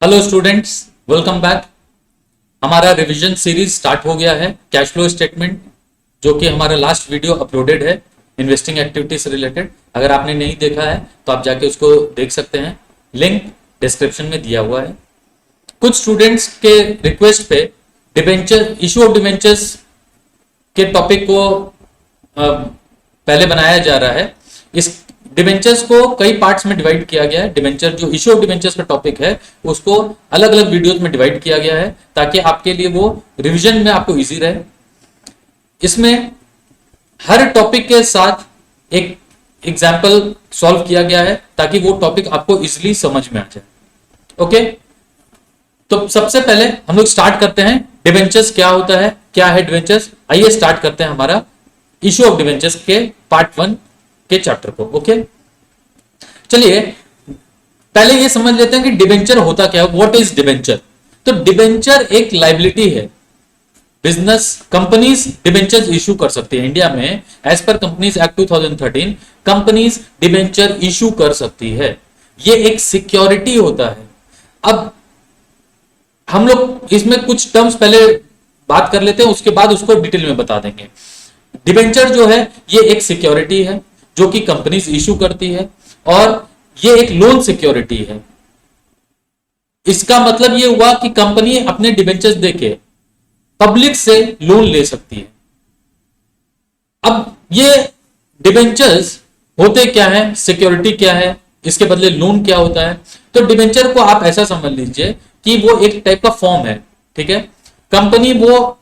Hello students, welcome back. हमारा revision series start हो गया है कैश फ्लो स्टेटमेंट, जो कि हमारा लास्ट वीडियो अपलोडेड है इन्वेस्टिंग एक्टिविटी से रिलेटेड। अगर आपने नहीं देखा है तो आप जाके उसको देख सकते हैं, लिंक डिस्क्रिप्शन में दिया हुआ है। कुछ स्टूडेंट्स के रिक्वेस्ट पे डिबेंचर इशू ऑफ डिबेंचर्स के टॉपिक को पहले बनाया जा रहा है। इस डिबेंचर्स को कई पार्ट्स में डिवाइड किया गया है। डिबेंचर जो इशू ऑफ डिबेंचर्स का टॉपिक है उसको अलग अलग वीडियोस में डिवाइड किया गया है ताकि आपके लिए वो रिवीजन में आपको इजी रहे। इसमें हर टॉपिक के साथ एक एग्जाम्पल सॉल्व किया गया है ताकि वो टॉपिक आपको इजीली समझ में आ जाए। ओके, तो सबसे पहले हम लोग स्टार्ट करते हैं डिबेंचर्स क्या होता है, क्या है डिबेंचर्स। आइए स्टार्ट करते हैं हमारा इशू ऑफ डिबेंचर्स के पार्ट 1 के चैप्टर को। ओके, चलिए पहले ये समझ लेते हैं कि डिबेंचर होता क्या है। What is debenture? तो डिबेंचर एक लायबिलिटी है। बिजनेस कंपनीज डिबेंचर इशू कर सकती है। इंडिया में as per companies act 2013 companies debenture issue कर सकती है। ये एक सिक्योरिटी होता है। अब हम लोग इसमें कुछ टर्म्स पहले बात कर लेते हैं, उसके बाद उसको डिटेल में बता देंगे। डिबेंचर जो है ये एक सिक्योरिटी है जो कि कंपनीज इशू करती है, और ये एक लोन सिक्योरिटी है। इसका मतलब ये हुआ कि कंपनी अपने डिबेंचर्स देके पब्लिक से लोन ले सकती है। अब ये डिबेंचर्स होते क्या है, सिक्योरिटी क्या है, इसके बदले लोन क्या होता है। तो डिबेंचर को आप ऐसा समझ लीजिए कि वो एक टाइप का फॉर्म है। ठीक है, कंपनी वो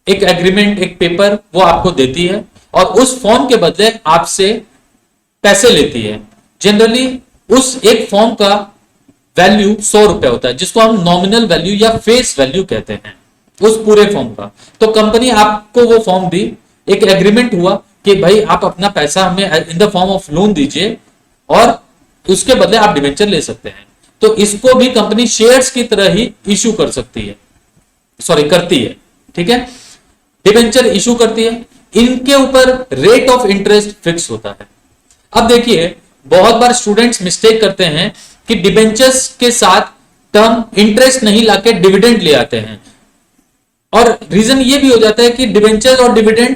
एक एग्रीमेंट, एक पेपर वो आपको देती है और उस फॉर्म के बदले आपसे पैसे लेती है। जनरली उस एक फॉर्म का वैल्यू 100 रुपए होता है, जिसको हम नॉमिनल वैल्यू या फेस वैल्यू कहते हैं उस पूरे फॉर्म का। तो कंपनी आपको वो फॉर्म दी, एक एग्रीमेंट हुआ कि भाई आप अपना पैसा हमें in the form of loan दीजिए और उसके बदले आप डिबेंचर ले सकते हैं। तो इसको भी कंपनी शेयर्स की तरह ही इशू कर सकती है, करती है। ठीक है, डिबेंचर इशू करती है। इनके ऊपर रेट ऑफ इंटरेस्ट फिक्स होता है। अब देखिए, बहुत बार स्टूडेंट्स मिस्टेक करते हैं कि डिबेंचर्स के साथ टर्म इंटरेस्ट नहीं लाके डिविडेंड ले आते हैं, और रीजन ये भी हो जाता है कि डिबेंचर्स और डिविडेंड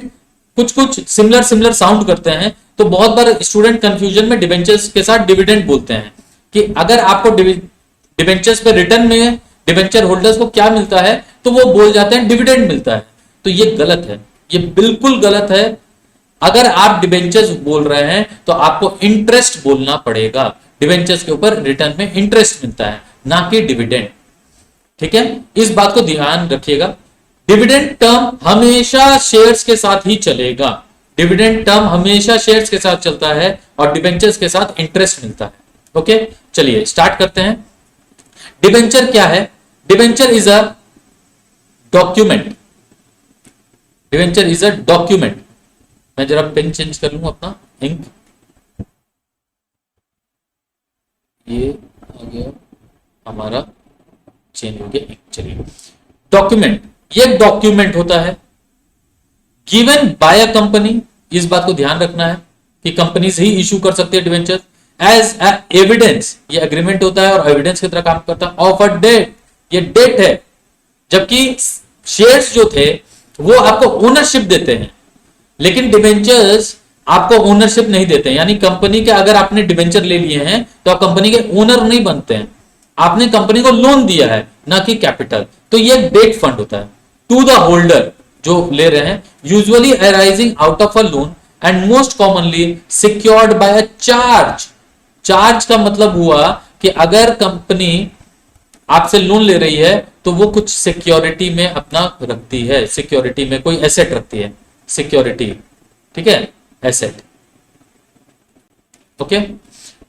कुछ कुछ सिमिलर साउंड करते हैं। तो बहुत बार स्टूडेंट कंफ्यूजन में डिबेंचर्स के साथ डिविडेंड बोलते हैं कि अगर आपको डिबेंचर्स पे रिटर्न में डिबेंचर होल्डर्स को क्या मिलता है तो वो बोल जाते हैं डिविडेंड मिलता है। तो ये गलत है, ये बिल्कुल गलत है। अगर आप डिबेंचर्स बोल रहे हैं तो आपको इंटरेस्ट बोलना पड़ेगा। डिबेंचर्स के ऊपर रिटर्न में इंटरेस्ट मिलता है, ना कि डिविडेंड। ठीक है, इस बात को ध्यान रखिएगा। डिविडेंड टर्म हमेशा शेयर्स के साथ ही चलेगा। डिविडेंड टर्म हमेशा शेयर्स के साथ चलता है और डिबेंचर्स के साथ इंटरेस्ट मिलता है। ओके, चलिए स्टार्ट करते हैं। डिबेंचर क्या है? Debenture is a document. Debenture is a document. मैं जरा पेन चेंज कर लूं अपना, इंक ये आ गया हमारा, चेंज हो गया इंक। चलिए, डॉक्यूमेंट, ये डॉक्यूमेंट होता है गिवन बाय अ कंपनी। इस बात को ध्यान रखना है कि कंपनीज ही इशू कर सकती है डिबेंचर एज एविडेंस। ये एग्रीमेंट होता है और एविडेंस की तरह काम करता है। ऑफ अ डेट, ये डेट है, जबकि शेयर्स जो थे वो आपको ओनरशिप देते हैं, लेकिन डिबेंचर्स आपको ओनरशिप नहीं देते हैं। यानी कंपनी के अगर आपने डिबेंचर ले लिए हैं तो आप कंपनी के ओनर नहीं बनते हैं, आपने कंपनी को लोन दिया है, ना कि कैपिटल। तो ये डेट फंड होता है टू द होल्डर जो ले रहे हैं, usually arising out of a loan and most commonly secured by a charge. Charge का मतलब हुआ कि अगर कंपनी आपसे लोन ले रही है तो वो कुछ सिक्योरिटी में अपना रखती है, सिक्योरिटी में कोई एसेट रखती है, सिक्योरिटी। ठीक है, asset. Okay,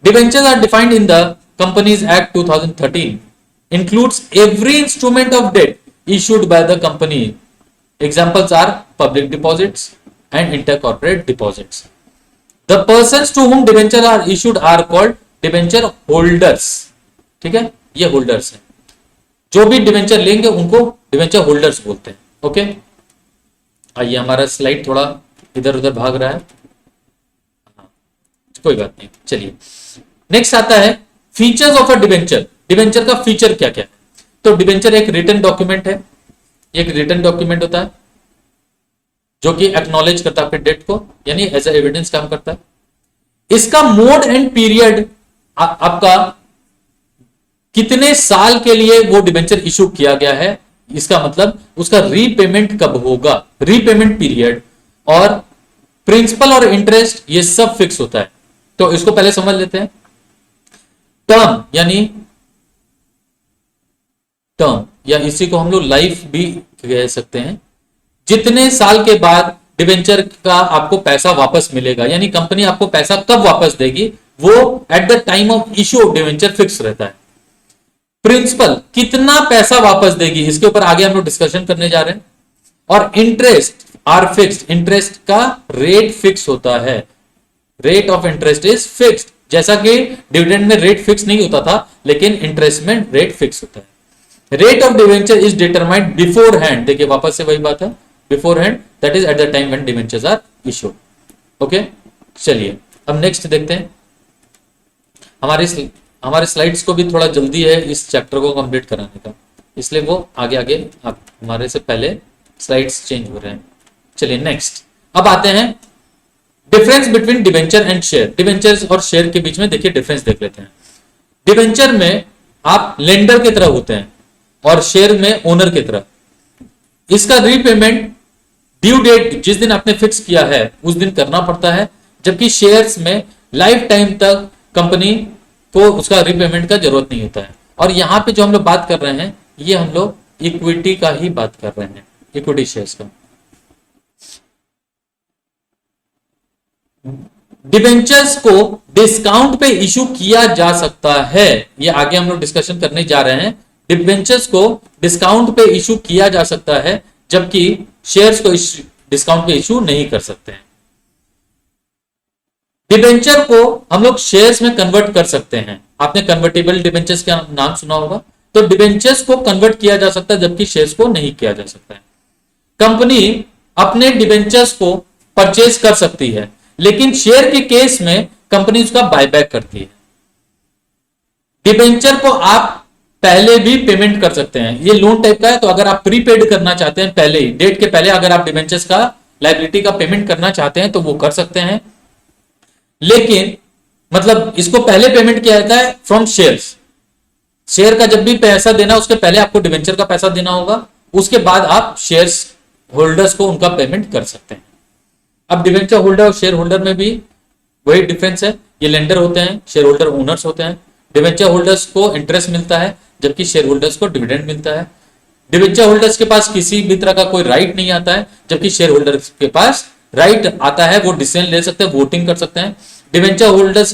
debentures are defined in the companies act 2013, includes every instrument of debt issued by the company. Examples are public deposits and intercorporate deposits. The persons to whom debenture are issued are called debenture holders. ठीक है, ये holders हैं, जो भी debenture लेंगे उनको debenture holders बोलते हैं। ओके, आइए, हमारा स्लाइड थोड़ा इधर उधर भाग रहा है, कोई बात नहीं। चलिए नेक्स्ट आता है features of a debenture. Debenture का फीचर क्या क्या है? तो डिबेंचर एक रिटन डॉक्यूमेंट है, एक रिटन डॉक्यूमेंट होता है जो कि एक्नॉलेज करता है आपके डेट को, यानी एज ए एविडेंस काम करता है। इसका मोड एंड पीरियड आपका कितने साल के लिए वो डिबेंचर इशू किया गया है, इसका मतलब उसका रीपेमेंट कब होगा, रीपेमेंट पीरियड और प्रिंसिपल और इंटरेस्ट ये सब फिक्स होता है। तो इसको पहले समझ लेते हैं। टर्म यानी टर्म या इसी को हम लोग लाइफ भी कह सकते हैं, जितने साल के बाद डिबेंचर का आपको पैसा वापस मिलेगा, यानी कंपनी आपको पैसा कब वापस देगी, वो eight the time of issue of debenture fix रहता है। प्रिंसिपल कितना पैसा वापस देगी, इसके ऊपर आगे हम लोग डिस्कशन करने जा रहे हैं। और इंटरेस्ट आर फिक्स्ड, इंटरेस्ट का रेट फिक्स होता है, rate of interest is fixed. जैसा कि डिविडेंड में रेट फिक्स नहीं होता था, लेकिन इंटरेस्ट में रेट फिक्स होता है। Rate of debenture is determined beforehand, देखिए वापस से वही बात है, beforehand that is at the time when debentures are issued. Okay, चलिए अब नेक्स्ट देखते हैं। हमारे स्लाइड्स को भी थोड़ा जल्दी है इस चैप्टर को कंप्लीट कराने का, इसलिए वो आगे आगे हमारे से पहले स्लाइड्स चेंज हो रहे हैं। चलिए नेक्स्ट, अब आते हैं difference between debenture and share. Debentures और शेयर के बीच में देखिए डिफरेंस देख लेते हैं। डिवेंचर में आप लेंडर की तरह होते हैं और शेयर में ओनर की तरह। इसका रीपेमेंट ड्यू डेट जिस दिन आपने फिक्स किया है उस दिन करना पड़ता है, जबकि शेयर्स में लाइफ टाइम तक कंपनी को उसका रीपेमेंट का जरूरत नहीं होता है। और यहां पे जो हम लोग बात कर रहे हैं ये हम लोग इक्विटी का ही बात कर रहे हैं, इक्विटी शेयर्स का। डिबेंचर्स को डिस्काउंट पे इशू किया जा सकता है, ये आगे हम लोग डिस्कशन करने जा रहे हैं। डिबेंचर्स को डिस्काउंट पे इशू किया जा सकता है, जबकि शेयर्स को डिस्काउंट पे इशू नहीं कर सकते हैं। डिबेंचर को हम लोग शेयर्स में कन्वर्ट कर सकते हैं। आपने कन्वर्टेबल डिबेंचर्स का नाम सुना होगा, तो डिबेंचर्स को कन्वर्ट किया जा सकता है जबकि शेयर्स को नहीं किया जा सकता है। कंपनी अपने डिबेंचर्स को परचेज कर सकती है, लेकिन शेयर के केस में कंपनी उसका बायबैक करती है। डिबेंचर को आप पहले भी पेमेंट कर सकते हैं, ये लोन टाइप का है, तो अगर आप प्रीपेड करना चाहते हैं पहले ही डेट के पहले, अगर आप डिबेंचर्स का लायबिलिटी का पेमेंट करना चाहते हैं तो वो कर सकते हैं। लेकिन मतलब इसको पहले पेमेंट किया जाता है फ्रॉम शेयर्स। शेयर का जब भी पैसा देना उसके पहले आपको डिबेंचर का पैसा देना होगा, उसके बाद आप शेयर्स होल्डर्स को उनका पेमेंट कर सकते हैं। अब डिबेंचर होल्डर और शेयर होल्डर में भी वही डिफरेंस है, ये लेंडर होते हैं, शेयर होल्डर ओनर्स होते हैं। डिबेंचर होल्डर्स को इंटरेस्ट मिलता है जबकि शेयर होल्डर्स को डिविडेंड मिलता है। डिबेंचर होल्डर्स के पास किसी भी तरह का कोई राइट नहीं आता है, जबकि शेयर होल्डर्स के पास राइट आता है, वो डिसीजन ले सकते हैं, वोटिंग कर सकते हैं। डिबेंचर होल्डर्स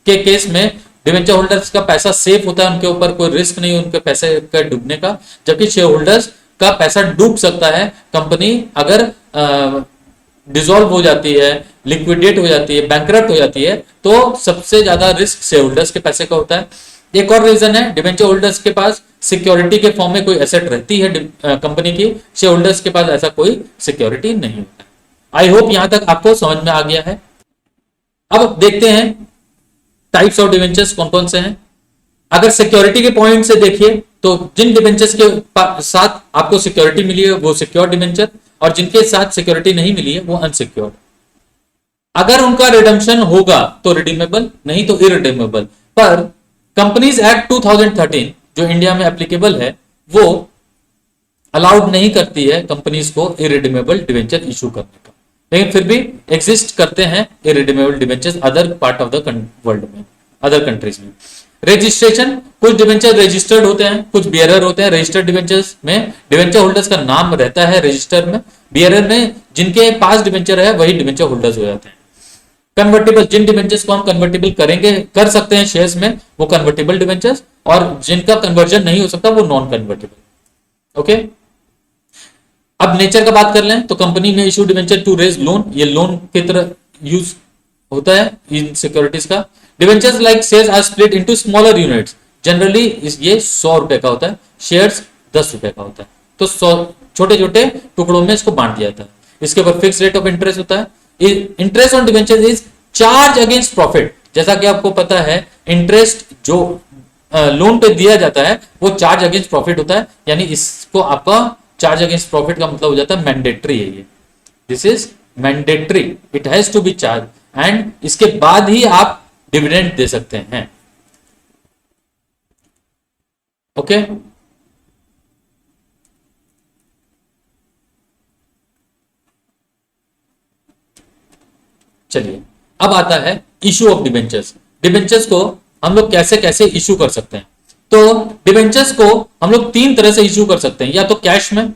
के केस में डिबेंचर होल्डर्स का पैसा सेफ होता है, उनके ऊपर कोई रिस्क नहीं उनके पैसे का डूबने का, जबकि शेयर होल्डर्स का पैसा डूब सकता है। कंपनी अगर डिसॉल्व हो जाती है, लिक्विडेट हो जाती है, बैंकरप्ट हो जाती है, तो सबसे ज्यादा रिस्क शेयर होल्डर्स के पैसे का होता है। एक और रीजन है, डिबेंचर होल्डर्स के पास सिक्योरिटी के फॉर्म में कोई एसेट रहती है कंपनी की, शेयर होल्डर्स के पास ऐसा कोई सिक्योरिटी नहीं होता। आई होप यहां तक आपको समझ में आ गया है। अब देखते हैं टाइप्स ऑफ डिबेंचर्स कौन कौन से हैं। अगर सिक्योरिटी के पॉइंट से देखिए तो जिन डिबेंचर्स के साथ आपको सिक्योरिटी मिली है वो सिक्योर्ड डिबेंचर, और जिनके साथ सिक्योरिटी नहीं मिली है वो अनसिक्योर्ड। अगर उनका रिडम्पशन होगा तो रिडीमेबल, नहीं तो इरिडीमेबल। पर कंपनीज एक्ट 2013 जो इंडिया में एप्लीकेबल है वो अलाउड नहीं करती है कंपनीज को इरिडीमेबल डिबेंचर इशू करने का, लेकिन फिर भी एग्जिस्ट करते हैं irredeemable debentures other part of the world में, अदर कंट्रीज में। रजिस्ट्रेशन, कुछ डिबेंचर रजिस्टर्ड होते हैं, कुछ बियरर होते हैं। रजिस्टर्ड डिबेंचर्स में डिबेंचर होल्डर्स का नाम रहता है रजिस्टर में, बियरर में जिनके पास डिबेंचर है वही डिबेंचर होल्डर्स हो जाते हैं। कन्वर्टेबल, जिन डिबेंचर्स को हम कन्वर्टेबल करेंगे कर सकते हैं शेयर्स में वो कन्वर्टेबल डिबेंचर्स, और जिनका कन्वर्जन नहीं हो सकता वो नॉन कन्वर्टेबल। ओके, अब नेचर का बात कर लें तो कंपनी में issue debenture to raise loan, ये लोन की तरह यूज होता है इन सिक्योरिटीज का। Debentures like shares are split into smaller units, generally ये 100 रुपए का होता है, शेयर्स 10 रुपए का होता है, तो 100 छोटे छोटे टुकड़ों में इसको बांट दिया जाता है। इसके ऊपर फिक्स रेट ऑफ इंटरेस्ट होता है। Interest on debentures is charge against profit, जैसा कि आपको पता है इंटरेस्ट जो लोन पे दिया जाता है वो चार्ज अगेंस्ट प्रॉफिट होता है, यानी इसको आपका चार्ज अगेंस्ट प्रॉफिट का मतलब हो जाता है मैंडेटरी है ये, this is mandatory, it has to be charge and इसके बाद ही आप डिविडेंड दे सकते हैं। ओके चलिए अब आता है इशू ऑफ डिबेंचर्स। डिबेंचर्स को हम लोग कैसे कैसे इशू कर सकते हैं? तो डिबेंचर्स को हम लोग तीन तरह से इशू कर सकते हैं, या तो कैश में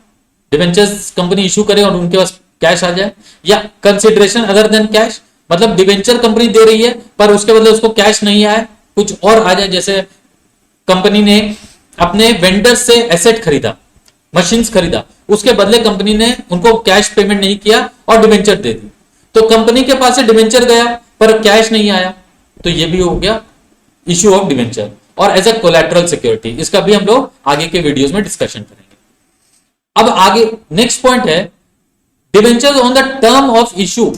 डिबेंचर्स कंपनी इशू करे और उनके पास कैश आ जाए, या कंसिडरेशन अदर देन कैश, मतलब डिबेंचर कंपनी दे रही है पर उसके बदले उसको कैश नहीं आए, कुछ और आ जाए, जैसे कंपनी ने अपने वेंडर से एसेट खरीदा, मशीन्स खरीदा, उसके बदले कंपनी ने उनको कैश पेमेंट नहीं किया और डिबेंचर दे दी, तो कंपनी के पास से डिबेंचर गया पर कैश नहीं आया, तो ये भी हो गया इशू ऑफ डिबेंचर, और एज अ कोलैटरल सिक्योरिटी, इसका भी हम लोग आगे के वीडियोस में डिस्कशन करेंगे। अब आगे नेक्स्ट पॉइंट है debenture on the term of issue.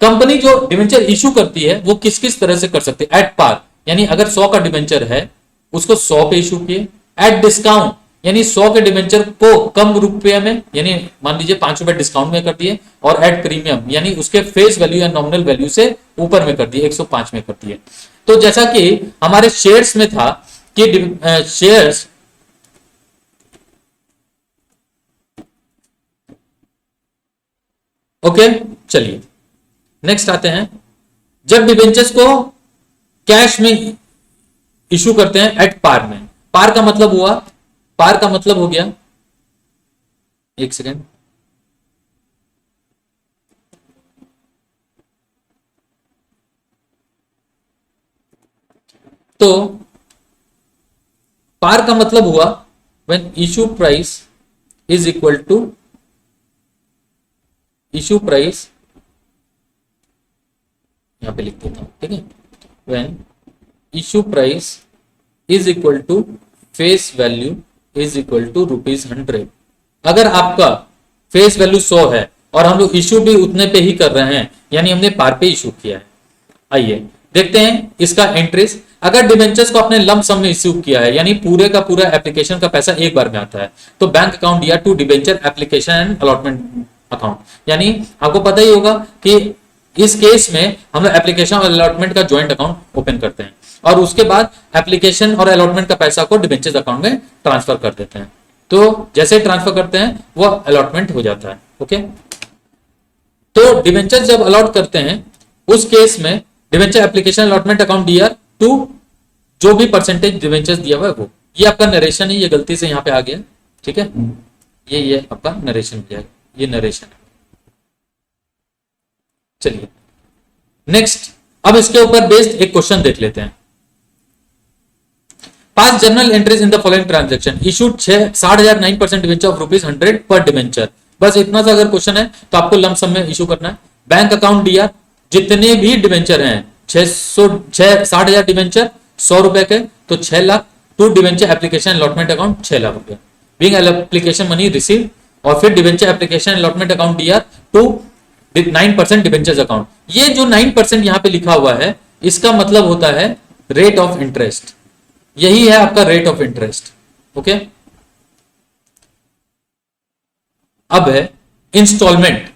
Company जो डिबेंचर इशू करती है वो किस किस तरह से कर सकती है? एट पार, यानी अगर 100 का डिबेंचर है उसको 100 पे इशू किए। एट डिस्काउंट, यानी 100 के डिबेंचर को कम रुपये में, यानी मान लीजिए 5 रुपए डिस्काउंट में कर दिए, और एट प्रीमियम, यानी उसके फेस वैल्यू या नॉमिनल वैल्यू से ऊपर में कर दिए, 105 में कर दिए। तो जैसा कि हमारे शेयर्स में था कि शेयर्स ओके चलिए नेक्स्ट आते हैं, जब डिबेंचर्स को कैश में इशू करते हैं एट पार में, पार का मतलब हुआ, पार का मतलब हो गया, एक सेकेंड, तो पार का मतलब हुआ when issue price is equal to issue price, यहां पे लिख देता हूं, ठीक है, when issue price is equal to face value is equal to ₹100। अगर आपका फेस वैल्यू 100 है और हम लोग इशू भी उतने पे ही कर रहे हैं, यानी हमने पार पे इशू किया है। आइए देखते हैं इसका एंट्रीज। अगर डिबेंचर्स को अपने लंप सम में इश्यू किया है, यानी पूरे का पूरा एप्लीकेशन का पैसा एक बार में आता है, तो बैंक अकाउंट दिया to debenture application and allotment account, यानी आपको पता ही होगा कि इस केस में हम लोग एप्लीकेशन और अलॉटमेंट का ज्वाइंट अकाउंट ओपन करते हैं और उसके बाद एप्लीकेशन और अलॉटमेंट का पैसा को डिबेंचर्स अकाउंट में ट्रांसफर कर देते हैं। तो जैसे ट्रांसफर करते हैं वो अलॉटमेंट हो जाता है। ओके, तो डिबेंचर जब अलॉट करते हैं उस केस में डिबेंचर एप्लीकेशन अलॉटमेंट अकाउंट दिया टू जो भी परसेंटेज डिबेंचर्स दिया हुआ है वो, ये आपका नरेशन है, ये गलती से यहां पे आ गया, ठीक है, ये आपका नरेशन हो जाएगा, ये नरेशन है। चलिए नेक्स्ट, अब इसके ऊपर बेस्ड एक क्वेश्चन देख लेते हैं। पास journal entries in the following transaction issued 60,000 9% debenture of ₹100 पर डिबेंचर। बस इतना सा अगर क्वेश्चन है तो आपको लंप सम में इशू करना है। बैंक अकाउंट दिया, जितने भी डिबेंचर हैं 60,000 डिबेंचर 100 रुपए के, तो 6 lakh, to debenture application allotment account 6 lakh रुपए, बीइंग एप्लीकेशन मनी रिसीव, और फिर डिबेंचर एप्लीकेशन अलॉटमेंट अकाउंट दिया टू 9% डिबेंचर्स अकाउंट। ये जो 9% यहां पे लिखा हुआ है इसका मतलब होता है रेट ऑफ इंटरेस्ट, यही है आपका रेट ऑफ इंटरेस्ट। ओके, अब है इंस्टॉलमेंट।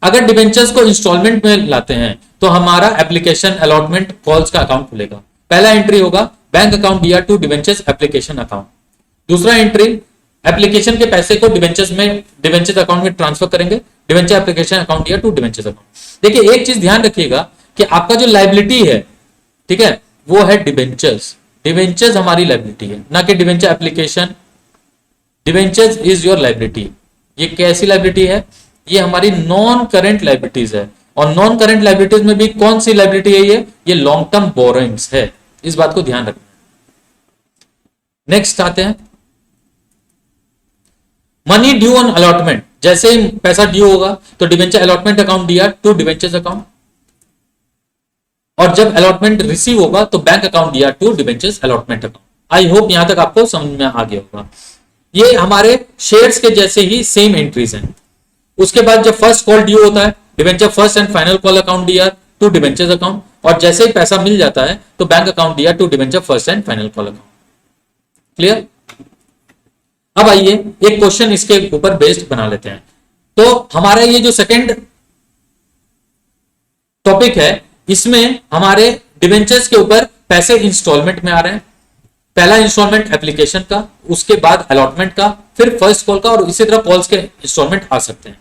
अगर डिबेंचर्स को इंस्टॉलमेंट में लाते हैं तो हमारा एप्लीकेशन अलॉटमेंट कॉल्स का अकाउंट खुलेगा। पहला एंट्री होगा बैंक अकाउंट दिया टू डिबेंचर्स एप्लीकेशन अकाउंट। दूसरा एंट्री एप्लीकेशन के पैसे को डिबेंचर्स अकाउंट में ट्रांसफर करेंगे, डिबेंचर एप्लीकेशन अकाउंट दिया टू डिबेंचर्स अकाउंट। देखिए एक चीज ध्यान रखिएगा कि आपका जो लायबिलिटी है, ठीक है, वो है डिबेंचर्स। डिबेंचर्स हमारी लायबिलिटी है, ना कि debenture application. Debentures is your liability. ये कैसी लायबिलिटी है? ये हमारी नॉन करेंट लायबिलिटीज है, और नॉन करेंट लायबिलिटीज में भी कौन सी लायबिलिटी है? ये लॉन्ग टर्म बोरोइंग्स है, इस बात को ध्यान रखना। नेक्स्ट आते हैं मनी ड्यू ऑन अलॉटमेंट। जैसे ही पैसा ड्यू होगा तो डिबेंचर अलॉटमेंट अकाउंट दिया टू डिबेंचर्स अकाउंट, और जब अलॉटमेंट रिसीव होगा तो बैंक अकाउंट दिया to debentures allotment account. I hope यहां तक आपको समझ में आ गया होगा। ये हमारे शेयर्स के जैसे ही सेम एंट्रीज हैं। उसके बाद जब फर्स्ट कॉल ड्यू होता है, debenture first and final call account दिया टू डिबेंचर्स अकाउंट, और जैसे ही पैसा मिल जाता है तो बैंक अकाउंट दिया to debenture first and final call account. Clear? अब आइए एक क्वेश्चन इसके ऊपर बेस्ड बना लेते हैं। तो हमारा ये जो सेकंड टॉपिक है, इसमें हमारे डिवेंचर्स के ऊपर पैसे इंस्टॉलमेंट में आ रहे हैं। पहला इंस्टॉलमेंट एप्लीकेशन का, उसके बाद अलॉटमेंट का, फिर फर्स्ट कॉल का, और इसी तरह कॉल्स के इंस्टॉलमेंट आ सकते हैं।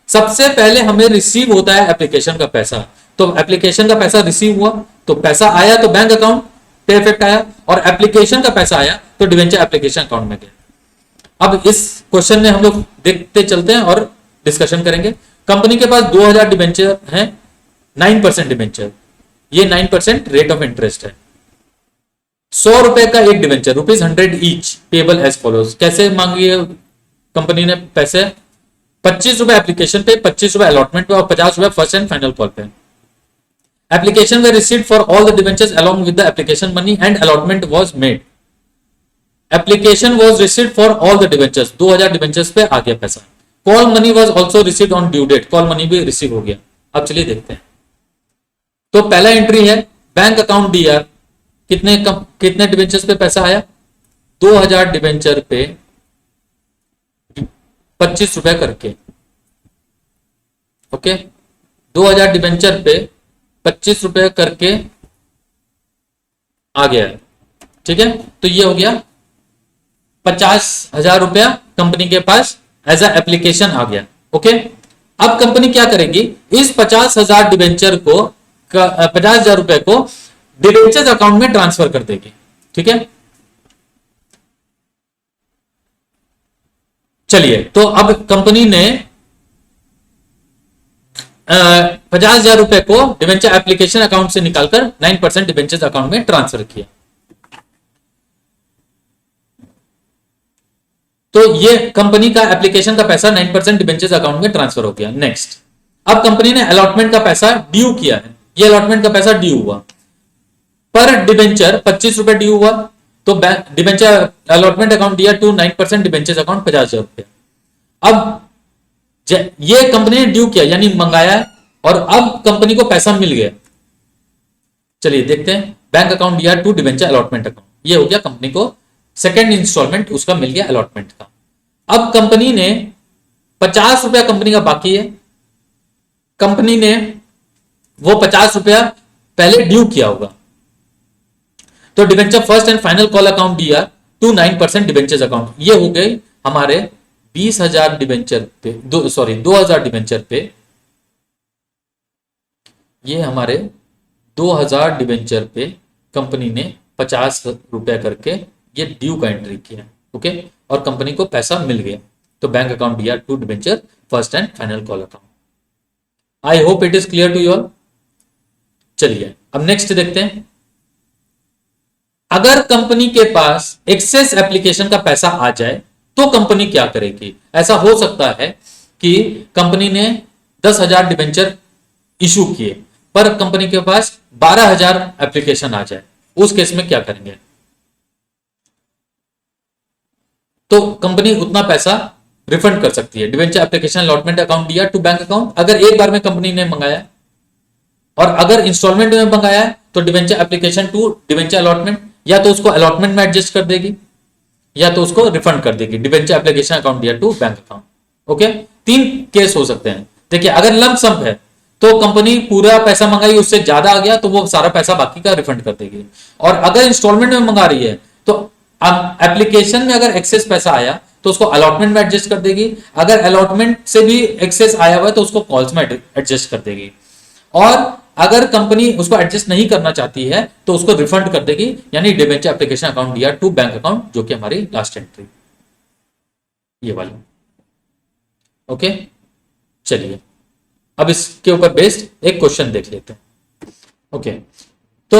सबसे पहले हमें रिसीव होता है एप्लीकेशन का पैसा। तो एप्लीकेशन का पैसा रिसीव हुआ तो पैसा आया तो बैंक अकाउंट पे इफेक्ट आया, और एप्लीकेशन का पैसा आया तो डिवेंचर एप्लीकेशन अकाउंट में गया। अब इस क्वेश्चन में हम लोग देखते चलते हैं और डिस्कशन करेंगे। कंपनी के पास 2000 डिवेंचर हैं, 9% डिवेंचर, ये 9% रेट ऑफ इंटरेस्ट है। 100 रुपए का एक debenture, ₹100 each, payable as follows. कैसे मांगी है कंपनी ने पैसे? 25 रुपए एप्लीकेशन पे, 25 रुपए अलॉटमेंट पे और 50 रुपए फर्स्ट एंड फाइनल कॉल पे। Application were received for all the debentures along with the application money and allotment was made. Application was received for all the debentures, 2000 debentures पे आ गया पैसा। Call money was also received on due date, call money भी receive हो गया। अब चलिए देखते हैं। तो पहला एंट्री है बैंक अकाउंट डीआर, कितने डिवेंचर्स पे पैसा आया? 2000 डिवेंचर पे 25 रुपए करके। ओके, 2000 डिवेंचर पे 25 रुपए करके आ गया। ठीक है, तो ये हो गया 50,000 रुपया कंपनी के पास एज अ एप्लीकेशन आ गया। ओके, अब कंपनी क्या करेगी? इस 50,000 डिवेंचर को 50,000 रुपए को डिवेंचर्स अकाउंट में ट्रांसफर कर देगी। ठीक है, चलिए, तो अब कंपनी ने 50,000 रुपए को डिवेंचर एप्लीकेशन अकाउंट से निकालकर 9% डिवेंचर्स अकाउंट में ट्रांसफर किया। तो ये कंपनी का एप्लीकेशन का पैसा 9% डिवेंचर्स अकाउंट में ट्रांसफर हो गया। नेक्स्ट, अब कंपनी ने अलॉटमेंट का पैसा ड्यू किया है। ये अलॉटमेंट का पैसा ड्यू हुआ, पर डिवेंचर 25 रुपए ड्यू हुआ, तो डिवेंचर अलॉटमेंट अकाउंट दिया टू 9% डिवेंचर्स अकाउंट 50,000 रुपए। अब ये कंपनी ने ड्यू किया यानी मंगाया है, और अब कंपनी को पैसा मिल गया। चलिए देखते हैं, बैंक अकाउंट दिया टू डिवेंचर अलॉटमेंट अकाउंट, ये हो गया कंपनी को सेकेंड इंस्टॉलमेंट उसका मिल गया अलॉटमेंट का। अब कंपनी ने 50 रुपया कंपनी का बाकी है, कंपनी ने वो 50 रुपया पहले ड्यू किया होगा, तो debenture first and final call account दिया टू 9% डिवेंचर्स अकाउंट। ये हो गए हमारे 20,000 डिवेंचर पे 2000 डिवेंचर पे, ये हमारे 2000 डिवेंचर पे कंपनी ने 50 रुपया करके ये ड्यू का एंट्री किया। ओके, और कंपनी को पैसा मिल गया, तो बैंक अकाउंट दिया to debenture first and final call account. I hope it is clear to you all. चलिए अब नेक्स्ट देखते हैं। अगर कंपनी के पास एक्सेस एप्लीकेशन का पैसा आ जाए तो कंपनी क्या करेगी? ऐसा हो सकता है कि कंपनी ने 10,000 डिवेंचर इशू किए, पर कंपनी के पास 12,000 एप्लीकेशन आ जाए, उस केस में क्या करेंगे? तो कंपनी उतना पैसा रिफंड कर सकती है। डिवेंचर एप्लीकेशन अलॉटमेंट अकाउंट दिया टू बैंक अकाउंट, अगर एक बार में कंपनी ने मंगाया, और अगर इंस्टॉलमेंट में मंगाया है तो debenture application to debenture allotment, या तो उसको अलॉटमेंट में एडजस्ट कर देगी या तो उसको रिफंड कर देगी। डिवेंचर एप्लीकेशन अकाउंट दिया to bank account. Okay, 3 case हो सकते हैं। देखिए, अगर लंप सम है तो कंपनी पूरा पैसा मंगाई, उससे ज्यादा आ गया तो वो सारा पैसा बाकी का रिफंड कर देगी, और अगर इंस्टॉलमेंट में मंगा रही है तो अब एप्लीकेशन में अगर एक्सेस पैसा आया तो उसको अलॉटमेंट में एडजस्ट कर देगी, अगर अलॉटमेंट से भी एक्सेस आया हुआ है तो उसको कॉल्स में एडजस्ट कर देगी, और अगर कंपनी उसको एडजस्ट नहीं करना चाहती है तो उसको रिफंड कर देगी, यानी डिवेंचर एप्लीकेशन अकाउंट दिया टू बैंक अकाउंट, जो कि हमारी लास्ट एंट्री ये वाली। ओके, चलिए अब इसके ऊपर बेस्ड एक क्वेश्चन देख लेते हैं। ओके, तो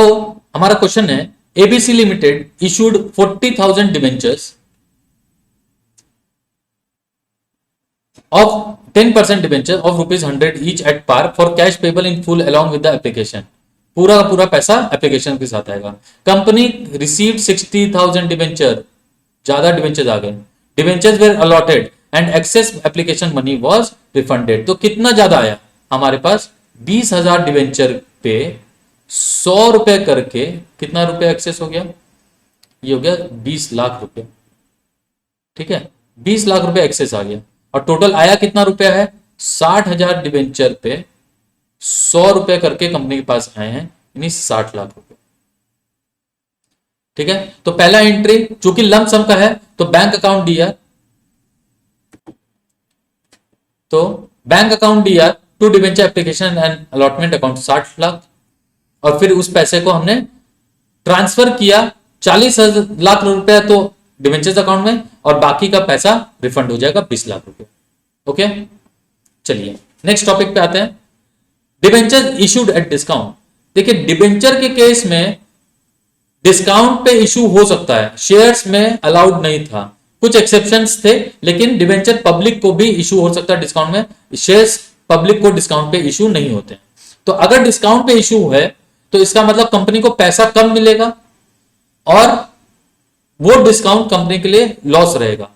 हमारा क्वेश्चन है ABC limited issued 40,000 debentures of 10% debenture of ₹100 each at par for cash payable in full along with the application। पूरा का पूरा पैसा एप्लीकेशन के साथ आएगा। कंपनी रिसीव्ड 60,000 डिवेंचर, ज्यादा डिवेंचर आ गए, debentures were allotted and excess application money was refunded. तो कितना ज्यादा आया हमारे पास? 20,000 डिवेंचर पे 100 रुपए करके कितना रुपया एक्सेस हो गया, ये हो गया 20 लाख रुपया। ठीक है, 20 लाख रुपया एक्सेस आ गया और टोटल आया कितना रुपया है, 60,000 डिवेंचर पे 100 रुपए करके कंपनी के पास आए हैं, यानी 60 लाख रुपए। ठीक है, तो पहला एंट्री चूंकि लंप सम का है तो बैंक अकाउंट डीआर, तो bank account DR to debenture application and allotment account 60 lakh, और फिर उस पैसे को हमने ट्रांसफर किया 40 लाख रुपया तो डिवेंचर्स अकाउंट में, और बाकी का पैसा रिफंड हो जाएगा 20 लाख रुपए। ओके, चलिए नेक्स्ट टॉपिक पे आते हैं, डिवेंचर इशूड एट डिस्काउंट। देखिए डिवेंचर के केस में डिस्काउंट पे इशू हो सकता है, शेयर्स में अलाउड नहीं था, कुछ एक्सेप्शंस थे, लेकिन डिवेंचर पब्लिक को भी इशू हो सकता है डिस्काउंट में, शेयर्स पब्लिक को डिस्काउंट पे इशू नहीं होते। तो अगर डिस्काउंट पे इशू है तो इसका मतलब कंपनी को पैसा कम मिलेगा और वो डिस्काउंट कंपनी के लिए लॉस रहेगा।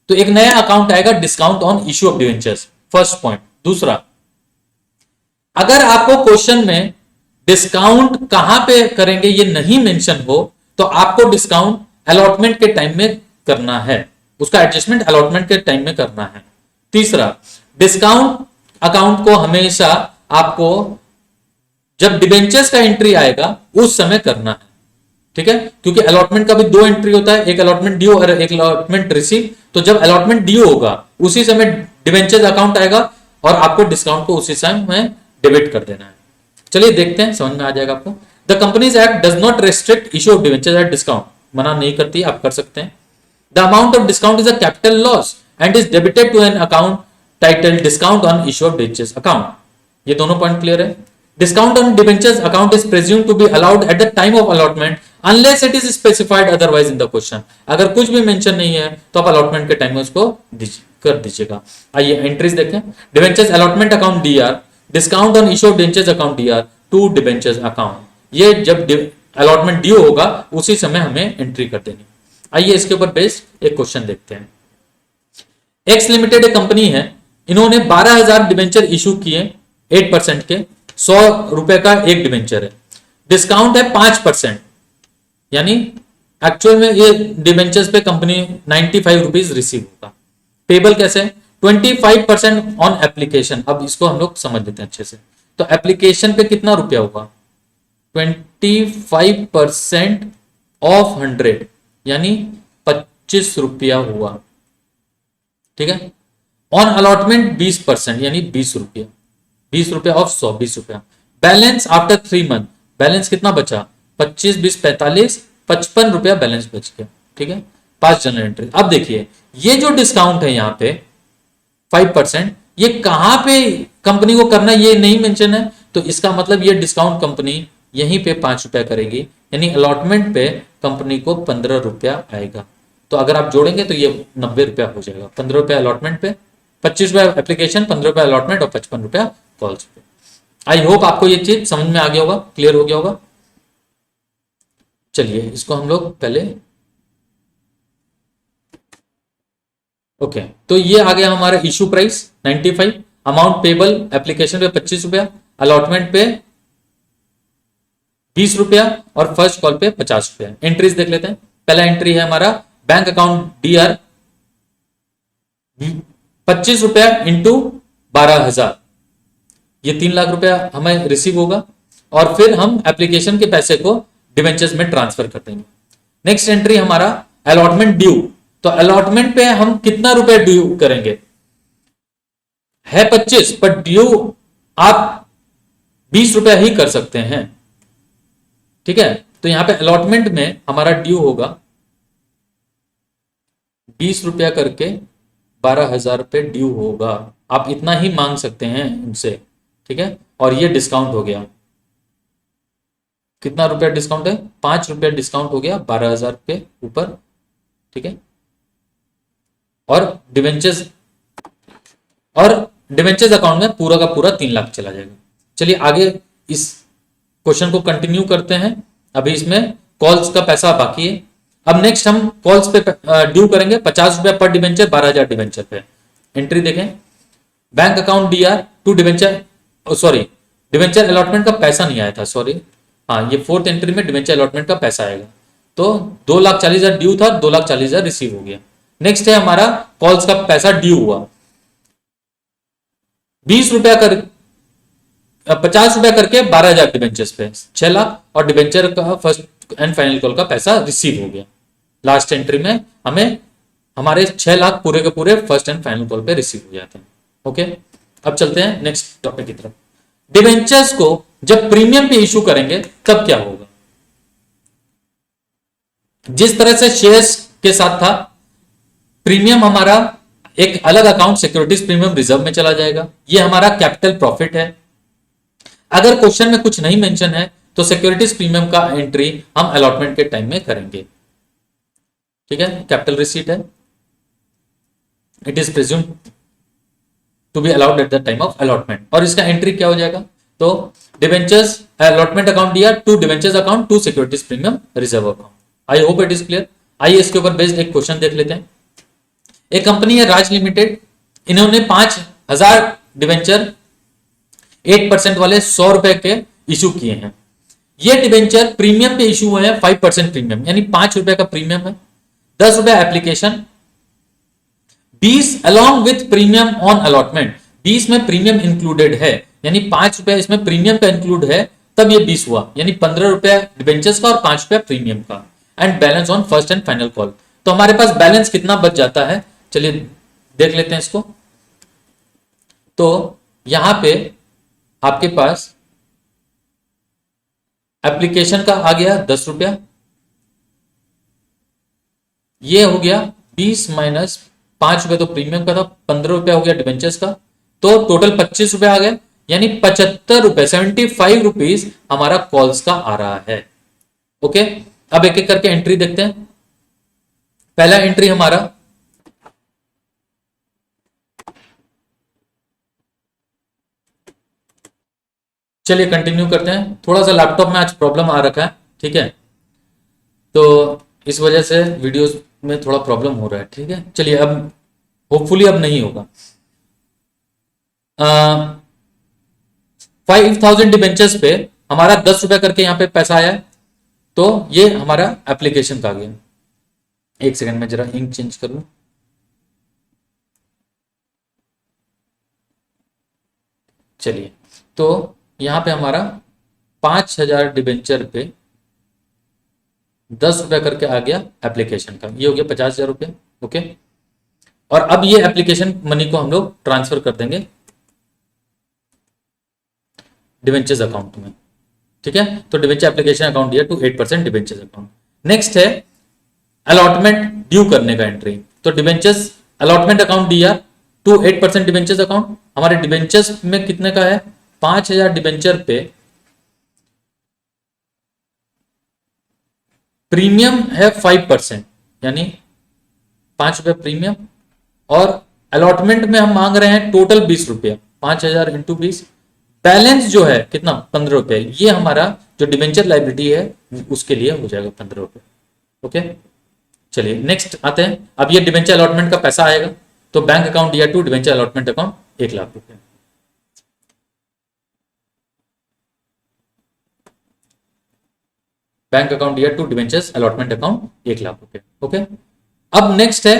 तो एक नया अकाउंट आएगा, discount on issue of debentures, first point. दूसरा, अगर आपको क्वेश्चन में डिस्काउंट कहां पे करेंगे ये नहीं मेंशन हो तो आपको डिस्काउंट अलॉटमेंट के टाइम में करना है, उसका एडजस्टमेंट अलॉटमेंट के टाइम में करना है। तीसरा, डिस्काउंट अकाउंट को हमेशा आपको जब डिवेंचर्स का एंट्री आएगा उस समय करना है। ठीक है, क्योंकि अलॉटमेंट का भी दो एंट्री होता है, एक अलॉटमेंट ड्यू और एक अलॉटमेंट रिसीव। तो जब अलॉटमेंट ड्यू होगा उसी समय डिवेंचर्स अकाउंट आएगा और आपको डिस्काउंट को उसी समय में डेबिट कर देना है। चलिए देखते हैं, समझ में आ जाएगा आपको। The companies act does not restrict issue of debentures at discount, मना नहीं करती, आप कर सकते हैं। The amount of discount is a capital loss and is debited to an account title discount on issue of debentures account. ये दोनों point clear है। Discount on debentures account is presumed to be allowed at the time of allotment unless it is specified otherwise in the question. अगर कुछ भी mention नहीं है तो आप अलॉटमेंट के टाइम में उसको कर दीजिएगा। आइए एंट्रीज देखें। Debentures allotment account DR, discount on issue of debentures account DR to debentures account. ये जब अलॉटमेंट ड्यू होगा उसी समय हमें एंट्री कर देनी। आइए इसके ऊपर बेस्ड एक क्वेश्चन देखते हैं। एक्स लिमिटेड एक कंपनी है, इन्होंने 12,000 डिवेंचर इशू किए 8% के, 100 रुपए का एक डिवेंचर है, डिस्काउंट है 5%, यानी एक्चुअल में ये डिवेंचर्स पे कंपनी 95 रुपीज रिसीव होगा। पेबल कैसे, 25% ऑन एप्लीकेशन। अब इसको हम लोग समझ लेते हैं अच्छे से। तो एप्लीकेशन पे कितना रुपया होगा, 25% ऑफ 100 यानी 25 रुपया हुआ। ठीक है, ऑन अलॉटमेंट 20% यानी 20 रुपया, 20 रुपया ऑफ 100, 20 रुपया। बैलेंस आफ्टर 3 मंथ, बैलेंस कितना बचा, 25 20 45, 55 रुपया बैलेंस बच गया। ठीक है, 5 जनरल एंट्री। अब देखिए ये जो डिस्काउंट है यहाँ पे 5%, ये कहां पे कंपनी को करना ये नहीं मेंशन है, तो इसका मतलब ये डिस्काउंट कंपनी यहीं पे 5 रुपया करेगी, यानी अलॉटमेंट पे कंपनी को 15 रुपया आएगा। तो अगर आप जोड़ेंगे तो ये 90 रुपया हो जाएगा। 15 रुपया अलॉटमेंट पे, 25 रुपया एप्लीकेशन, 15 रुपया अलॉटमेंट और 55 रुपया कॉल्स पे। आई होप आपको ये चीज समझ में आ गया होगा, क्लियर हो गया होगा। चलिए इसको हम लोग पहले ओके, तो ये आ गया हमारा issue price 95, amount payable application पे 25 रुपया, अलॉटमेंट पे 20 रुपया और फर्स्ट कॉल पे 50 रुपया। एंट्रीज देख लेते हैं। पहला एंट्री है हमारा बैंक अकाउंट डीआर 25 रुपया इंटू 12,000, ये 3 लाख रुपया हमें रिसीव होगा और फिर हम एप्लीकेशन के पैसे को डिवेंचर्स में ट्रांसफर कर देंगे। नेक्स्ट एंट्री हमारा अलॉटमेंट ड्यू, तो अलॉटमेंट पे हम कितना रुपए ड्यू करेंगे, है 25 पर ड्यू आप 20 रुपया ही कर सकते हैं। ठीक है, तो यहां पे अलॉटमेंट में हमारा ड्यू होगा 20 रुपया करके 12,000 रुपये ड्यू होगा। आप इतना ही मांग सकते हैं उनसे। ठीक है, और ये डिस्काउंट हो गया, कितना रुपया डिस्काउंट है, 5 रुपया डिस्काउंट हो गया 12,000 के ऊपर। ठीक है, और डिवेंचर्स अकाउंट में पूरा का पूरा 3 लाख चला जाएगा। चलिए आगे इस क्वेश्चन को कंटिन्यू करते हैं। अभी इसमें कॉल्स का पैसा बाकी है। अब नेक्स्ट हम कॉल्स पे ड्यू करेंगे 50 रुपया पर डिवेंचर, 12,000 डिवेंचर पे। एंट्री देखें, bank account DR to debenture, sorry debenture allotment का पैसा नहीं आया था, सॉरी, हाँ ये फोर्थ एंट्री में डिवेंचर अलॉटमेंट का पैसा आएगा। तो 2,40,000 ड्यू था, 2,40,000 रिसीव हो गया। नेक्स्ट है हमारा कॉल्स का पैसा ड्यू हुआ, 20 रुपया कर 50 रुपया करके 12,000 डिवेंचर्स पे 6 लाख, और डिवेंचर का फर्स्ट एंड फाइनल कॉल का पैसा रिसीव हो गया। लास्ट एंट्री में हमें हमारे 6 लाख पूरे के पूरे फर्स्ट एंड फाइनल कॉल पे रिसीव हो जाते हैं। ओके, अब चलते हैं नेक्स्ट टॉपिक की तरफ। डिवेंचर्स को जब प्रीमियम पे इशू करेंगे तब क्या होगा। जिस तरह से शेयर्स के साथ था, प्रीमियम हमारा एक अलग अकाउंट सिक्योरिटीज प्रीमियम रिजर्व में चला जाएगा, ये हमारा कैपिटल प्रॉफिट है। अगर क्वेश्चन में कुछ नहीं मेंशन है तो सिक्योरिटीज प्रीमियम का एंट्री हम अलॉटमेंट के टाइम में करेंगे। ठीक है, कैपिटल रिसीट है, it is presumed to be allowed at the time of allotment, और इसका एंट्री क्या हो जाएगा, तो डिवेंचर्स अलॉटमेंट अकाउंट दिया to debentures account to securities premium reserve account. I hope it is clear. आइए इसके ऊपर बेस्ड एक क्वेश्चन देख लेते हैं। एक कंपनी है राज लिमिटेड, इन्होंने 5,000 डिवेंचर 8% वाले 100 रुपए के इशू किए हैं। ये डिवेंचर प्रीमियम पे इशू हुए हैं 5% प्रीमियम, यानी 5 रुपए का प्रीमियम है, 10 रुपए application, 20 along with premium on allotment, 20 में प्रीमियम इंक्लूडेड है, यानी 5 रुपए इसमें प्रीमियम का इंक्लूड है, तब ये 20 हुआ, यानी 15 रुपए डिवेंचर्स का और 5 रुपए प्रीमियम का, and balance on first and final call. तो हमारे पास बैलेंस कितना बच जाता है, चलिए देख लेते हैं इसको। तो यहां पे आपके पास एप्लीकेशन का आ गया 10 रुपया, ये हो गया 20 माइनस 5 रुपए तो प्रीमियम का था, 15 रुपया हो गया डिवेंचर्स का, तो टोटल 25 रुपए आ गए, यानी 75 रुपए 75 रुपीज हमारा कॉल्स का आ रहा है। ओके, अब एक एक करके एंट्री देखते हैं। पहला एंट्री हमारा चलिए कंटिन्यू करते हैं। थोड़ा सा लैपटॉप में आज प्रॉब्लम आ रखा है, ठीक है, तो इस वजह से वीडियोस में थोड़ा प्रॉब्लम हो रहा है। ठीक है, चलिए अब होपफुली अब नहीं होगा। 5,000 डिबेंचर्स पे हमारा 10 रुपए करके यहाँ पे पैसा आया है, तो ये हमारा एप्लीकेशन का आ गया। एक सेकंड में जरा इंक चेंज कर लूं। चलिए, तो यहां पे हमारा 5,000 डिबेंचर पे 10 रुपया करके आ गया एप्लीकेशन का, ये हो गया 50,000 रुपये। ओके, और अब ये एप्लीकेशन मनी को हम लोग ट्रांसफर कर देंगे डिवेंचर्स अकाउंट में। ठीक है, तो डिवेंचर एप्लीकेशन अकाउंट दिया टू 8% डिवेंचर्स अकाउंट। नेक्स्ट है अलॉटमेंट ड्यू करने का एंट्री, तो डिवेंचर्स अलॉटमेंट अकाउंट दिया टू 8% डिवेंचर्स अकाउंट। हमारे डिवेंचर्स में कितने का है, 5,000 डिवेंचर पे प्रीमियम है 5%, यानी 5 रुपये प्रीमियम, और अलॉटमेंट में हम मांग रहे हैं टोटल 20 रुपया, 5,000 इंटू 20, बैलेंस जो है कितना 15 रुपये, ये हमारा जो डिवेंचर लाइबिलिटी है उसके लिए हो जाएगा 15 रुपये। ओके, चलिए नेक्स्ट आते हैं। अब ये डिवेंचर अलॉटमेंट का पैसा आएगा, तो बैंक अकाउंट दिया to debenture allotment account 1 lakh रुपए। बैंक अकाउंट दिया to debentures allotment account 1 lakh रुपए। ओके, अब नेक्स्ट है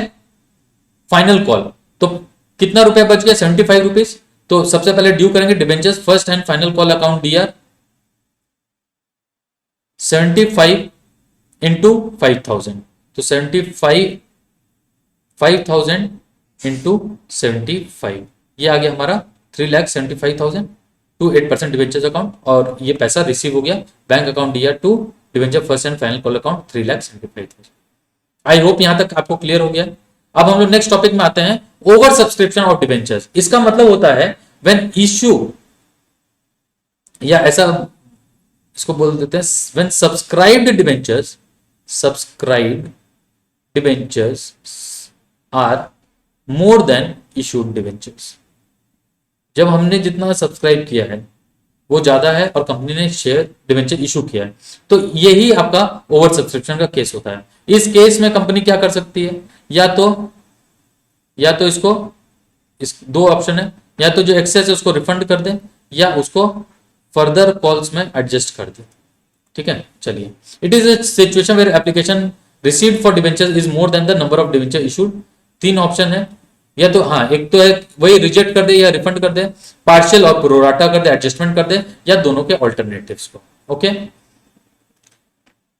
फाइनल कॉल, तो कितना रुपया बच गया, 75 रुपीज। तो सबसे पहले ड्यू करेंगे debentures first and final call account दिया 75 इंटू 5,000, तो 5,000 इंटू 75, ये आ गया हमारा 3,75,000 टू 8% डिवेंचर्स अकाउंट, और ये पैसा रिसीव हो गया बैंक अकाउंट दिया to debenture first and final call account 3,75,000। I hope यहां तक आपको क्लियर हो गया। अब हम लोग नेक्स्ट टॉपिक में आते हैं, ओवर सब्सक्रिप्शन ऑफ डिवेंचर्स। इसका मतलब होता है व्हेन इश्यू, या ऐसा इसको बोल देते हैं when subscribed debentures are more than issued debentures. जब हमने जितना सब्सक्राइब किया है वो ज्यादा है और कंपनी ने शेयर डिवेंचर इशू किया है, तो यही आपका ओवर सब्सक्रिप्शन का केस होता है। इस केस में कंपनी क्या कर सकती है, या तो इसको, इस दो ऑप्शन है, या तो जो एक्सेस है उसको रिफंड कर दे, या उसको फर्दर कॉल्स में एडजस्ट कर दे। ठीक है, चलिए। It is a situation where application received for debenture is more than the number of debenture issued. तीन ऑप्शन है, या तो हाँ, एक तो है वही रिजेक्ट कर दे या रिफंड कर दे, पार्शियल और प्रोराटा कर दे, एडजस्टमेंट कर दे, या दोनों के ऑल्टरनेटिव्स को। Okay,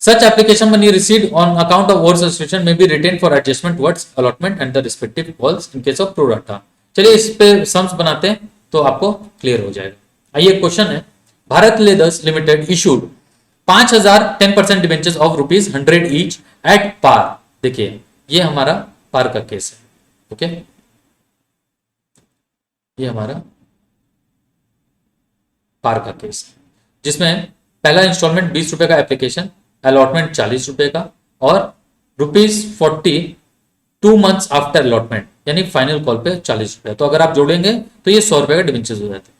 such application money received on account of over subscription may be retained for adjustment towards allotment and the respective calls in case of prorata। चलिए इस पे सम्स बनाते हैं तो आपको क्लियर हो जाएगा। आइए, क्वेश्चन है, Bharat Leathers Limited issued 5000 10% debentures of ₹100 each at par. देखिए ये हमारा पार का केस है। ओके, ये हमारा पार का केस है, जिसमें पहला इंस्टॉलमेंट 20 रुपए का एप्लीकेशन, अलॉटमेंट 40 रुपए का, और ₹40 2 months आफ्टर अलॉटमेंट, यानी फाइनल कॉल पे 40 रुपए। तो अगर आप जोड़ेंगे तो ये 100 रुपए का डिबेंचर्स हो जाते हैं।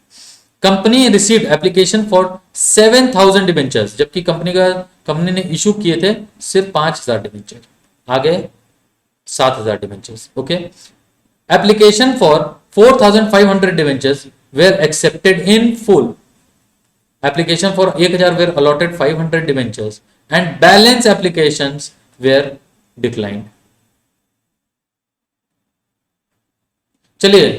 Company received application for 7000 debentures, जबकि कंपनी ने इशू किए थे सिर्फ 5000 डिबेंचर, आगे 7000 debentures. Okay, application for 4500 debentures were accepted in full. Application for 1000 were allotted 500 debentures and balance applications were declined। चलिए,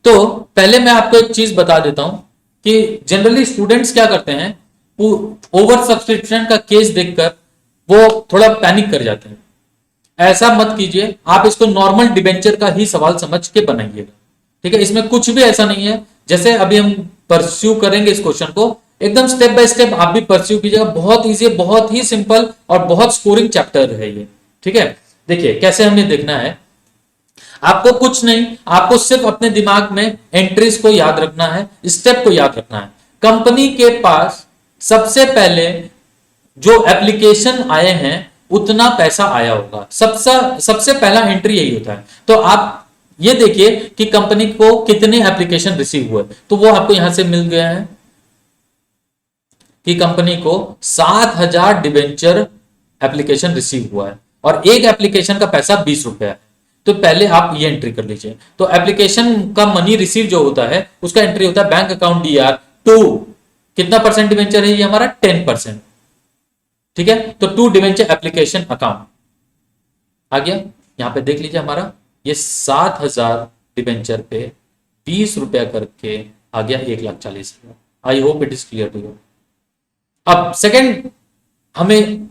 तो पहले मैं आपको एक चीज बता देता हूं कि जनरली स्टूडेंट्स क्या करते हैं, ओवर सब्सक्रिप्शन का केस देखकर वो थोड़ा पैनिक कर जाते हैं। ऐसा मत कीजिए, आप इसको नॉर्मल डिबेंचर का ही सवाल समझ के बनाइएगा। ठीक है, इसमें कुछ भी ऐसा नहीं है। जैसे अभी हम परस्यू करेंगे इस क्वेश्चन को, एकदम स्टेप बाय स्टेप आप भी परस्यू कीजिएगा। बहुत इजी, बहुत ही सिंपल और बहुत स्कोरिंग चैप्टर है ये। ठीक है, देखिए कैसे हमें देखना है। आपको कुछ नहीं, आपको सिर्फ अपने दिमाग में एंट्रीज को याद रखना है, स्टेप को याद रखना है। कंपनी के पास सबसे पहले जो एप्लीकेशन आए हैं उतना पैसा आया होगा, सबसे पहला एंट्री यही होता है। तो आप ये देखिए कि कंपनी को कितने एप्लीकेशन रिसीव हुए, तो वो आपको यहां से मिल गया है कि कंपनी को 7000 डिबेंचर एप्लीकेशन रिसीव हुआ है और एक एप्लीकेशन का पैसा 20 रुपया है। तो पहले आप ये एंट्री कर लीजिए। तो एप्लीकेशन का मनी रिसीव जो होता है उसका एंट्री होता है बैंक अकाउंट DR 2। कितना परसेंट डिबेंचर है ये हमारा? 10%। ठीक है, तो 2 डिबेंचर एप्लीकेशन अकाउंट आ गया। यहां पे देख लीजिए हमारा ये 7000 डिबेंचर पे 20 रुपया करके आ गया 1,40,000। I hope it is clear to you. अब सेकंड हमें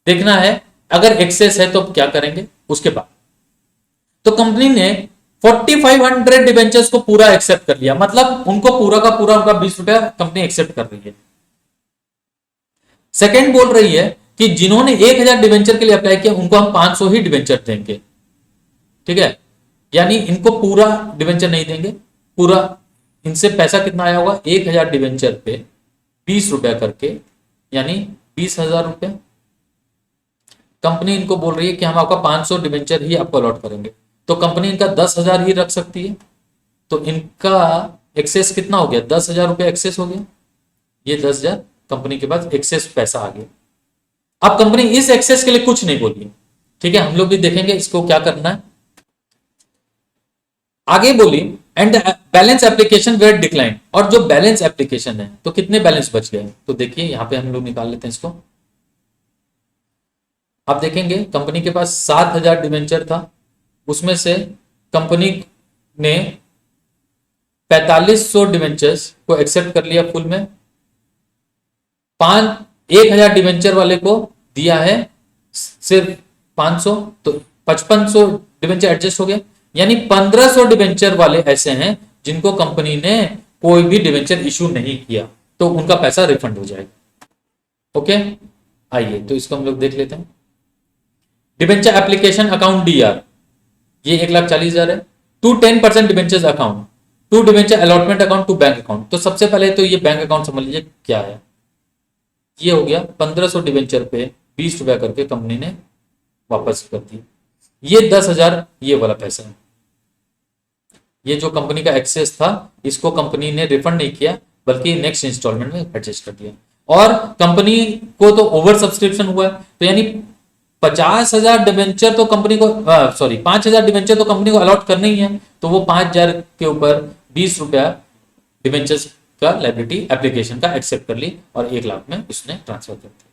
देखना है, अगर एक्सेस है तो क्या करेंगे उसके बाद। तो कंपनी ने 4500 डिबेंचर्स को पूरा एक्सेप्ट कर लिया, मतलब उनको पूरा का पूरा उनका 20 रुपया कंपनी एक्सेप्ट कर रही है। सेकंड बोल रही है कि जिन्होंने 1000 डिबेंचर के लिए अप्लाई किया उनको हम 500 ही डिबेंचर देंगे। ठीक है, यानी इनको पूरा डिबेंचर नहीं देंगे। पूरा इनसे पैसा कितना आया होगा? 1000 डिबेंचर पे 20 रुपया करके, यानी 20,000 रुपया। कंपनी इनको बोल रही है कि हम आपका 500 डिबेंचर ही आपको अलॉट करेंगे, तो कंपनी इनका 10,000 ही रख सकती है। तो इनका एक्सेस कितना हो गया? 10,000 रुपया एक्सेस हो गया। ये 10,000 कंपनी के पास एक्सेस पैसा आ गया। अब कंपनी इस एक्सेस के लिए कुछ नहीं बोली। ठीक है, हम लोग भी देखेंगे इसको क्या करना है। आगे बोली and balance application were decline, और जो बैलेंस एप्लीकेशन है तो कितने बैलेंस बच गए? तो देखिए यहां पे हम लोग निकाल लेते हैं इसको। आप देखेंगे कंपनी के पास 7000 डिबेंचर था, उसमें से कंपनी ने 4500 डिबेंचर्स को एक्सेप्ट कर लिया फुल में। 1000 डिबेंचर वाले को दिया है सिर्फ 500, तो 5500 डिबेंचर एडजस्ट हो गया। यानी 1500 डिबेंचर वाले ऐसे हैं जिनको कंपनी ने कोई भी डिबेंचर इशू नहीं किया, तो उनका पैसा रिफंड हो जाएगा। ओके, आइए तो इसको हम लोग देख लेते हैं। डिबेंचर एप्लीकेशन अकाउंट DR ये 1,40,000 है। To 10% debentures account, to debenture allotment account, to bank account. तो सबसे पहले तो ये बैंक अकाउंट समझ लीजिए क्या है। ये हो गया 1500 डिबेंचर पे 20 रुपया करके कंपनी ने वापस कर दी। ये 10,000 ये वाला पैसा है। ये जो कंपनी का एक्सेस था इसको कंपनी ने रिफंड नहीं किया, बल्कि नेक्स्ट इंस्टॉलमेंट में एडजस्ट कर दिया। और कंपनी को तो ओवर सब्सक्रिप्शन हुआ है, तो यानी 50,000 डिबेंचर तो कंपनी को 5,000 डिबेंचर तो कंपनी को अलॉट करना ही है। तो वो 5,000 के ऊपर 20 रुपया डिबेंचर्स का लायबिलिटी एप्लीकेशन का एक्सेप्ट कर ली और 1 लाख में उसने ट्रांसफर कर दिया।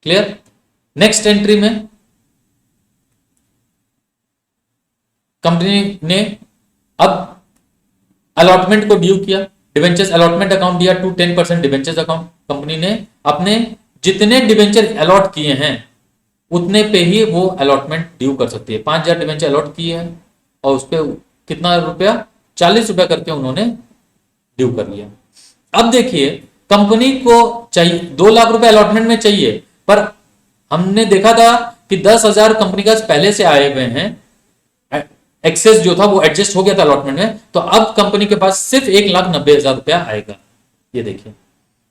क्लियर। नेक्स्ट एंट्री में कंपनी ने अब अलॉटमेंट को ड्यू किया, डिवेंचर्स अलॉटमेंट अकाउंट दिया टू 10% डिवेंचर्स अकाउंट। कंपनी ने अपने जितने डिवेंचर अलॉट किए हैं उतने पे ही वो अलॉटमेंट ड्यू कर सकती है। 5,000 डिवेंचर अलॉट किए हैं और उस पर कितना रुपया, 40 रुपया करके उन्होंने ड्यू कर लिया। अब देखिए कंपनी को चाहिए 2 लाख रुपए अलॉटमेंट में चाहिए, पर हमने देखा था कि 10,000 कंपनी का पहले से आए हुए हैं, एक्सेस जो था वो एडजस्ट हो गया था अलॉटमेंट में, तो अब कंपनी के पास सिर्फ 1,90,000 रुपया आएगा। ये देखिए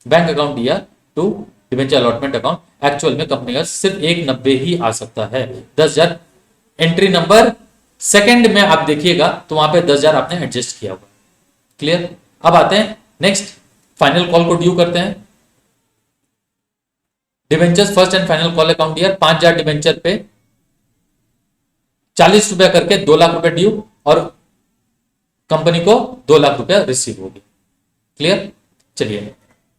बैंक अकाउंट दिया to debenture allotment account, actual में कंपनी का सिर्फ 1,90,000 ही आ सकता है। 10,000 एंट्री नंबर सेकंड में आप देखिएगा तो वहां पे 10,000 आपने एडजस्ट किया होगा। क्लियर। अब आते हैं नेक्स्ट, फाइनल कॉल को ड्यू करते हैं। Debentures first and final call account दिया, 5,000 डिवेंचर पे 40 रुपया करके 2 लाख रुपए ड्यू और कंपनी को 2 लाख रुपया रिसीव होगी। क्लियर। चलिए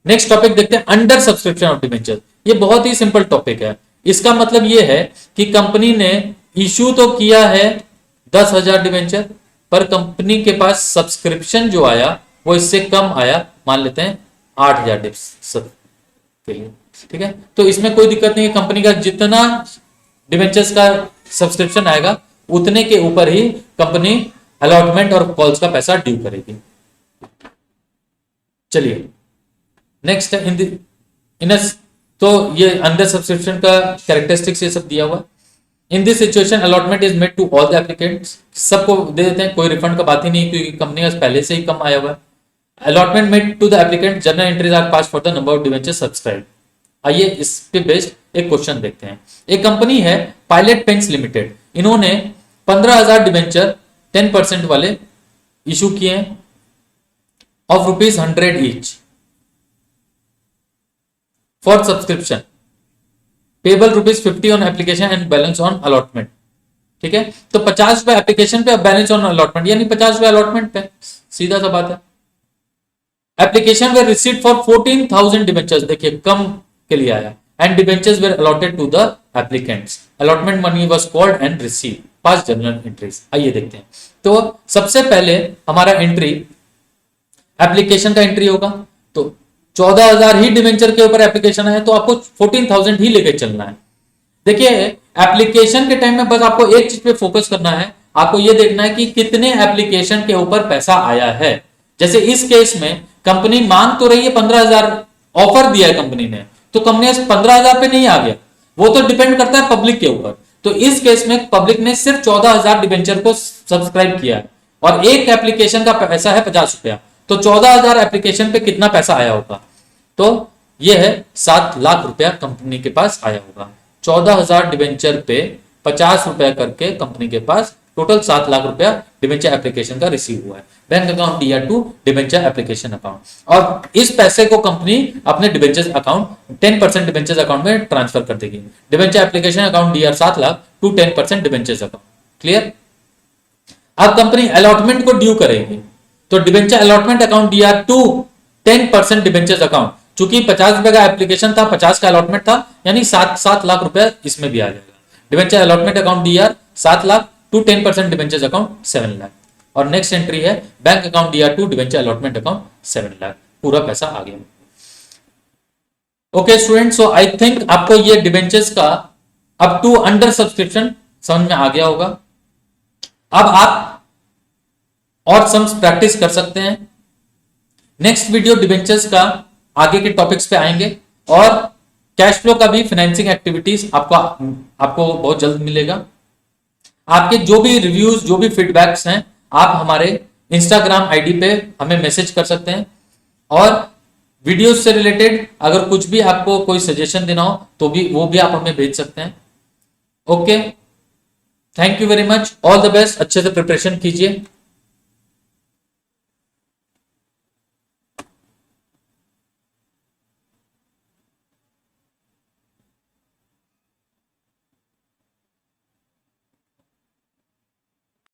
नेक्स्ट टॉपिक देखते हैं, अंडर सब्सक्रिप्शन ऑफ डिवेंचर। ये बहुत ही सिंपल टॉपिक है। इसका मतलब ये है कि कंपनी ने इशू तो किया है 10,000 डिवेंचर, पर कंपनी के पास सब्सक्रिप्शन जो आया वो इससे कम आया, मान लेते हैं 8,000 डिप्स के लिए। ठीक है, तो इसमें कोई दिक्कत नहीं है। कंपनी का जितना डिवेंचर्स का सब्सक्रिप्शन आएगा उतने के ऊपर ही कंपनी अलॉटमेंट और कॉल्स का पैसा ड्यू करेगी। चलिए नेक्स्ट है तो ये अंडर सब्सक्रिप्शन का कैरेक्टरिस्टिक्स ये सब दिया हुआ। In this situation allotment is made to all the applicants, सबको दे देते हैं, कोई रिफंड का बात ही नहीं क्योंकि कंपनी का पहले से ही कम आया हुआ है। Allotment made to the applicant, journal entries are pass for the number of debenture subscribe. आइए इस पे बेस्ड एक क्वेश्चन देखते हैं। एक कंपनी है पायलट पेंट्स लिमिटेड, इन्होंने 15,000 डिवेंचर 10% वाले इशू किए हैं of ₹100 each for subscription, payable ₹50 on application and balance on allotment. ठीक है, तो 50 रुपए एप्लीकेशन पे, बैलेंस ऑन अलॉटमेंट, यानी 50 रुपए अलॉटमेंट पे, सीधा सा बात है। Application were received for 14,000 debentures, देखिए कम के लिए आया, and debentures were allotted to the applicants, allotment money was called and receive, 5 journal entries. आइए देखते हैं। तो सबसे पहले हमारा एंट्री एप्लीकेशन का एंट्री होगा, तो 14,000 ही डिवेंचर के ऊपर एप्लीकेशन है तो आपको 14,000 ही लेके चलना है। देखिए एप्लीकेशन के टाइम में बस आपको एक चीज पे फोकस करना है, आपको ये देखना है कि कितने एप्लीकेशन के ऊपर पैसा आया है। जैसे इस केस में कंपनी मांग तो रही है 15,000, ऑफर दिया है कंपनी ने, तो कंपनी 15,000 पे नहीं आ गया, वो तो डिपेंड करता है पब्लिक के ऊपर। तो इस केस में पब्लिक ने सिर्फ 14,000 डिवेंचर को सब्सक्राइब किया है और एक एप्लीकेशन का पैसा है 50 रुपया, तो 14,000 एप्लीकेशन पे कितना पैसा आया होगा, तो यह है 7 लाख रुपया कंपनी के पास आया होगा। 14,000 डिवेंचर पे 50 रुपया करके कंपनी के पास टोटल 7 लाख रुपया डिवेंचर एप्लीकेशन का रिसीव हुआ है। बैंक अकाउंट दिया टू डिवेंचर एप्लीकेशन अकाउंट, और इस पैसे को कंपनी अपने डिवेंचर अकाउंट 10% डिवेंचर अकाउंट में ट्रांसफर कर देगी। डिवेंचर एप्लीकेशन अकाउंट दिया 7 lakh to 10% debenture account. Clear. अब कंपनी अलॉटमेंट को ड्यू करेगी, तो डिवेंचर अलॉटमेंट अकाउंट दिया टू 10% डिवेंचर अकाउंट, चूंकि 50 रुपए का एप्लीकेशन था, 50 का अलॉटमेंट था, यानी 7 लाख रुपया इसमें भी आ जाएगा। डिवेंचर अलॉटमेंट अकाउंट दिया 7 lakh to 10% debenture account 7 lakh, और नेक्स्ट एंट्री है बैंक अकाउंट दिया to debenture allotment account 7 lakh, पूरा पैसा आ गया। Okay student, so I think आपको ये डिवेंचर्स का अप टू अंडर सब्सक्रिप्शन समझ में आ गया होगा। अब आप और सम्स प्रैक्टिस कर सकते हैं। नेक्स्ट वीडियो डिवेंचर्स का आगे के टॉपिक्स पे आएंगे, और कैश फ्लो का भी फाइनेंसिंग एक्टिविटीज आपको बहुत जल्द मिलेगा। आपके जो भी रिव्यूज, जो भी फीडबैक्स हैं, आप हमारे इंस्टाग्राम आईडी पे हमें मैसेज कर सकते हैं, और वीडियोस से रिलेटेड अगर कुछ भी आपको कोई सजेशन देना हो तो भी वो भी आप हमें भेज सकते हैं। Okay, thank you very much, all the best, अच्छे से प्रिपरेशन कीजिए।